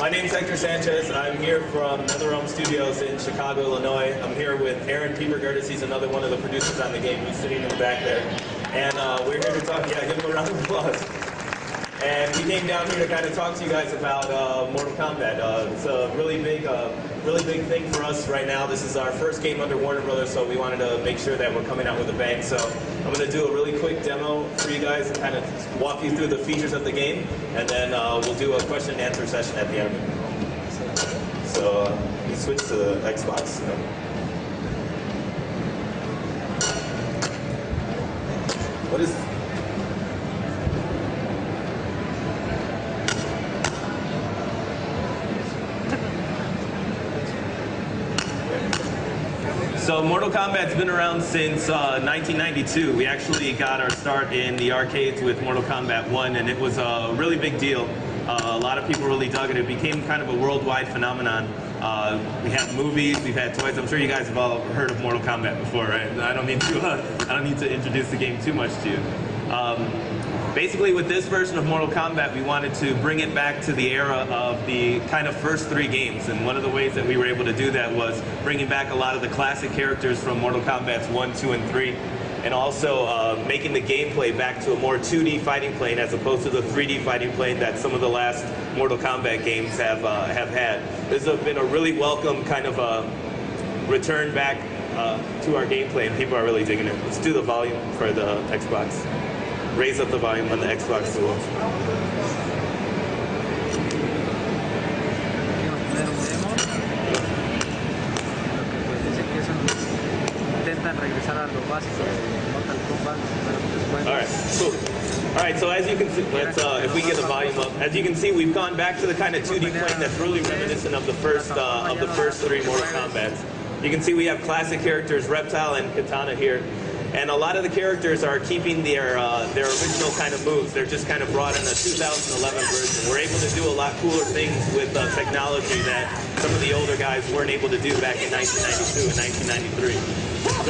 My name's Hector Sanchez. I'm here from NetherRealm Studios in Chicago, Illinois. I'm here with Aaron Piebergertis. He's another one of the producers on the game. He's sitting in the back there. And we're here to talk, give him a round of applause. And we came down here to kind of talk to you guys about Mortal Kombat. It's a really big thing for us right now. This is our first game under Warner Brothers, so we wanted to make sure that we're coming out with a bang. So I'm going to do a really quick demo for you guys and kind of walk you through the features of the game, and then we'll do a question and answer session at the end of it. So we switch to Xbox. What is... So Mortal Kombat's been around since 1992. We actually got our start in the arcades with Mortal Kombat 1, and it was a really big deal. A lot of people really dug it. It became kind of a worldwide phenomenon. We had movies, we've had toys. I'm sure you guys have all heard of Mortal Kombat before, right? I don't need to introduce the game too much to you. Basically, with this version of Mortal Kombat, we wanted to bring it back to the era of the kind of first three games. And one of the ways that we were able to do that was bringing back a lot of the classic characters from Mortal Kombat's 1, 2, and 3. And also making the gameplay back to a more 2D fighting plane as opposed to the 3D fighting plane that some of the last Mortal Kombat games have had. This has been a really welcome kind of return back to our gameplay, and people are really digging it. Let's do the volume for the Xbox. Raise up the volume on the Xbox tool. Alright, cool. Alright, so as you can see, if we get the volume up, as you can see, we've gone back to the kind of 2D plane that's really reminiscent of the first three Mortal Kombats. You can see we have classic characters, Reptile and Kitana here. And a lot of the characters are keeping their original kind of moves. They're just kind of brought in a 2011 version. We're able to do a lot cooler things with technology that some of the older guys weren't able to do back in 1992 and 1993.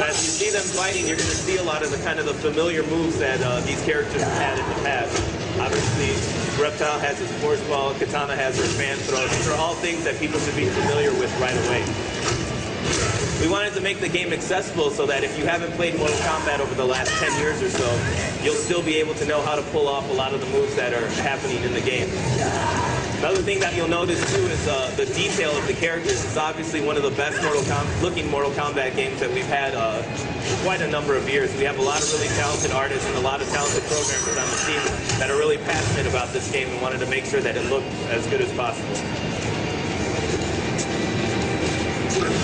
So as you see them fighting, you're going to see a lot of the kind of the familiar moves that these characters have had in the past. Obviously, Reptile has his force ball, Kitana has her fan throw. These are all things that people should be familiar with right away. We wanted to make the game accessible so that if you haven't played Mortal Kombat over the last 10 years or so, you'll still be able to know how to pull off a lot of the moves that are happening in the game. Another thing that you'll notice too is the detail of the characters. It's obviously one of the best looking Mortal Kombat games that we've had quite a number of years. We have a lot of really talented artists and a lot of talented programmers on the team that are really passionate about this game and wanted to make sure that it looked as good as possible.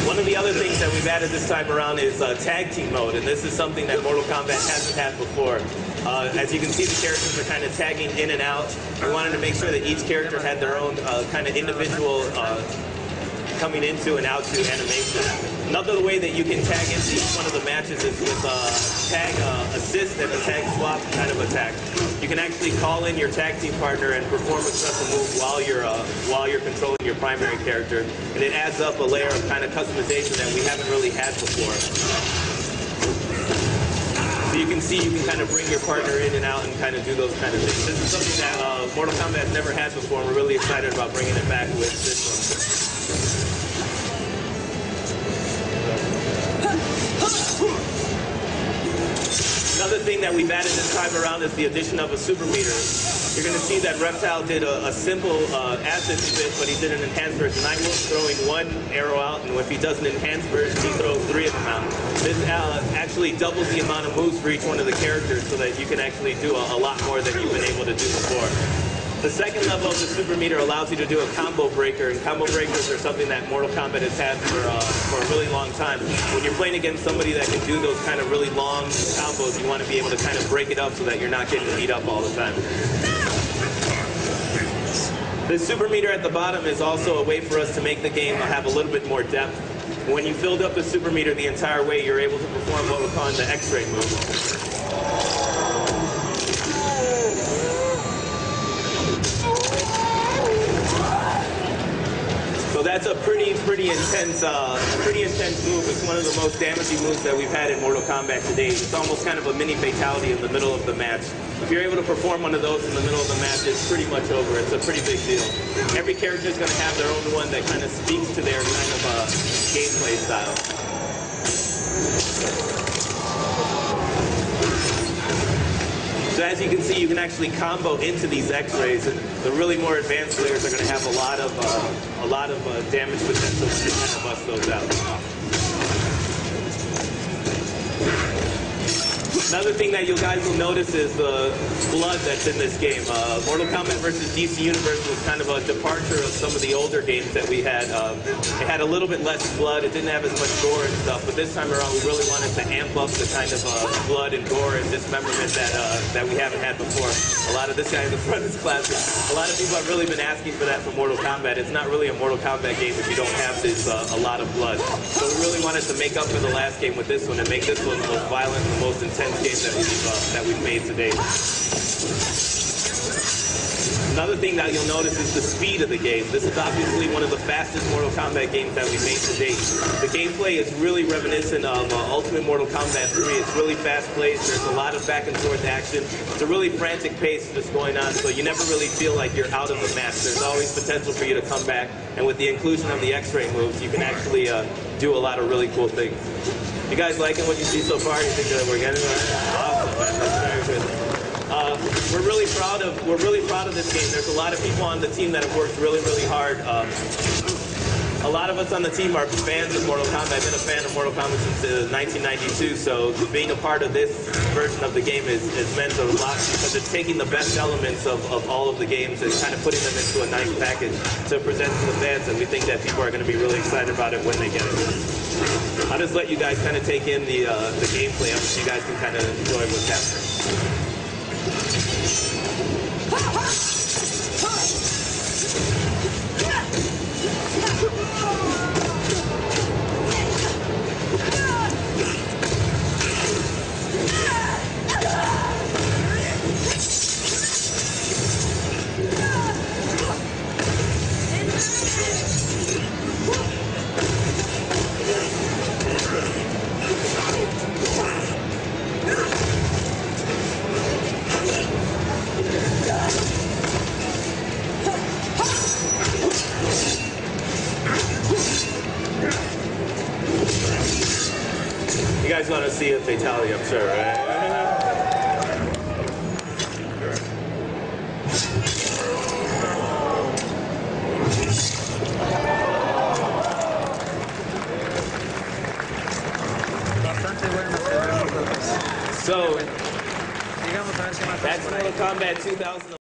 One of the other things that we've added this time around is tag team mode, and this is something that Mortal Kombat hasn't had before. As you can see, the characters are kind of tagging in and out. We wanted to make sure that each character had their own kind of individual coming into and out to animation. Another way that you can tag into each one of the matches is with tag assist and a tag swap kind of attack. You can actually call in your tag team partner and perform a special move while you're controlling your primary character, and it adds up a layer of kind of customization that we haven't really had before. So you can see you can kind of bring your partner in and out and kind of do those kind of things. This is something that Mortal Kombat has never had before, and we're really excited about bringing it back with this one. Another thing that we've added this time around is the addition of a super meter. You're going to see that Reptile did a simple acid spit, but he did an enhanced version. Nightwolf throwing one arrow out, and if he does an enhanced version, he throws 3 of them out. This actually doubles the amount of moves for each one of the characters so that you can actually do a lot more than you've been able to do before. The second level of the super meter allows you to do a combo breaker, and combo breakers are something that Mortal Kombat has had for a really long time. When you're playing against somebody that can do those kind of really long combos, you want to be able to kind of break it up so that you're not getting beat up all the time. The super meter at the bottom is also a way for us to make the game have a little bit more depth. When you filled up the super meter the entire way, you're able to perform what we're calling the X-ray move. So that's a pretty intense move. It's one of the most damaging moves that we've had in Mortal Kombat to date. It's almost kind of a mini fatality in the middle of the match. If you're able to perform one of those in the middle of the match, it's pretty much over. It's a pretty big deal. Every character is going to have their own one that kind of speaks to their kind of gameplay style. So as you can see, you can actually combo into these X-rays, and the really more advanced players are going to have a lot of damage potential when they kind of bust those out. Another thing that you guys will notice is the blood that's in this game. Mortal Kombat vs. DC Universe was kind of a departure of some of the older games that we had. It had a little bit less blood. It didn't have as much gore and stuff. But this time around, we really wanted to amp up the kind of blood and gore and dismemberment that we haven't had before. A lot of this guy in the front is classic. A lot of people have really been asking for that for Mortal Kombat. It's not really a Mortal Kombat game if you don't have this a lot of blood. So we really wanted to make up for the last game with this one and make this one the most violent and the most intense game that we've made today. Another thing that you'll notice is the speed of the game. This is obviously one of the fastest Mortal Kombat games that we've made to date. The gameplay is really reminiscent of Ultimate Mortal Kombat 3. It's really fast-paced. There's a lot of back-and-forth action. It's a really frantic pace that's going on, so you never really feel like you're out of the match. There's always potential for you to come back, and with the inclusion of the X-ray moves, you can actually do a lot of really cool things. You guys liking what you see so far? You think that we're getting it? Awesome, man. That's very good. We're really proud of this game. There's a lot of people on the team that have worked really hard. A lot of us on the team are fans of Mortal Kombat. I've been a fan of Mortal Kombat since 1992, so being a part of this version of the game has meant a lot because it's taking the best elements of all of the games and kind of putting them into a nice package to present to the fans, and we think that people are going to be really excited about it when they get it. I'll just let you guys kind of take in the gameplay so you guys can kind of enjoy what's happening. You guys want to see a fatality, I'm sure, right? So, that's Mortal Kombat 2000.